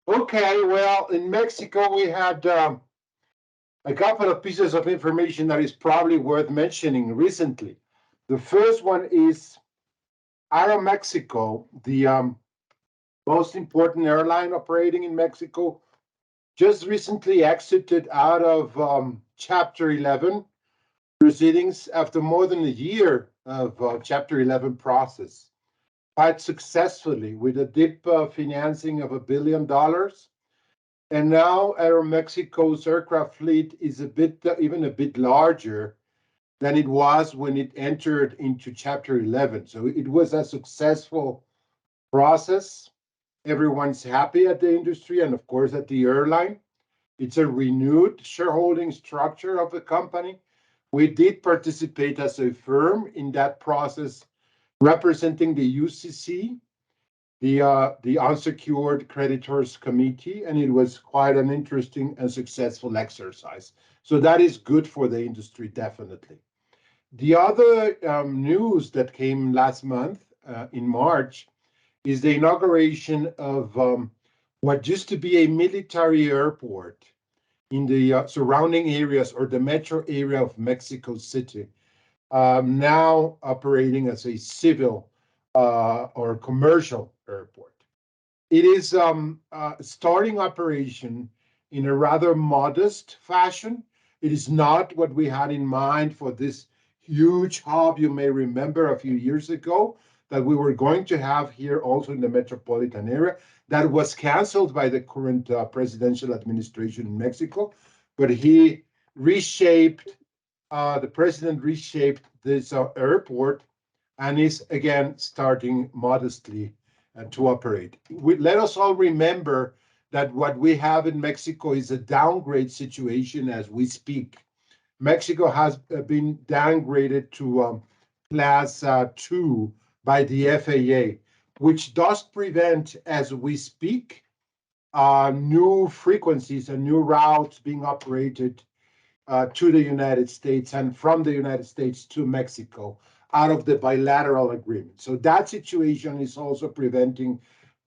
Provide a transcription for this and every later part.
Okay, well, in Mexico, we had a couple of pieces of information that is probably worth mentioning recently. The first one is Aeromexico, the most important airline operating in Mexico, just recently exited out of Chapter 11 proceedings after more than a year of Chapter 11 process, quite successfully with a deep financing of $1 billion. And now Aeromexico's aircraft fleet is even a bit larger than it was when it entered into Chapter 11. So it was a successful process. Everyone's happy at the industry and, of course, at the airline. It's a renewed shareholding structure of the company. We did participate as a firm in that process, representing the UCC, the Unsecured Creditors Committee, and it was quite an interesting and successful exercise. So that is good for the industry, definitely. The other news that came last month in March is the inauguration of what used to be a military airport in the surrounding areas or the metro area of Mexico City, now operating as a civil or commercial airport. It is starting operation in a rather modest fashion. It is not what we had in mind for this huge hub, you may remember a few years ago, that we were going to have here also in the metropolitan area. That was canceled by the current presidential administration in Mexico, but the president reshaped this airport and is again starting modestly to operate. Let us all remember that what we have in Mexico is a downgrade situation as we speak. Mexico has been downgraded to class 2 by the FAA, which does prevent, as we speak, new frequencies and new routes being operated to the United States and from the United States to Mexico out of the bilateral agreement. So that situation is also preventing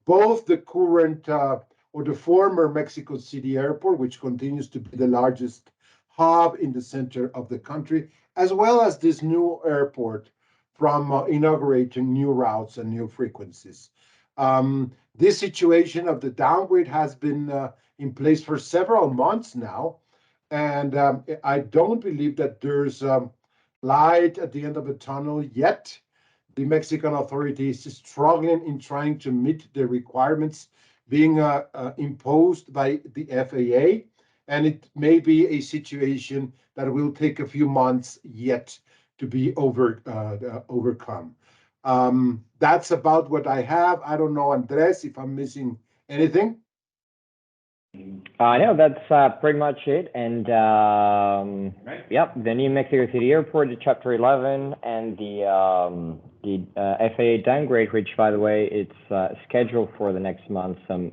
both the current or the former Mexico City airport, which continues to be the largest hub in the center of the country, as well as this new airport from inaugurating new routes and new frequencies. This situation of the downgrade has been in place for several months now, and I don't believe that there's light at the end of the tunnel yet. The Mexican authorities is struggling in trying to meet the requirements being imposed by the FAA, and it may be a situation that will take a few months yet to be overcome. That's about what I have. I don't know, Andres, if I'm missing anything. No, that's pretty much it. And Right. yep, the new Mexico City Airport, the Chapter 11, and the FAA downgrade, which, by the way, it's scheduled for the next month. Some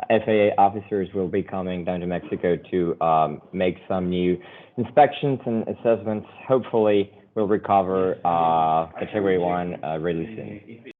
FAA officers will be coming down to Mexico to make some new inspections and assessments. Hopefully, we'll recover Category 1 really soon.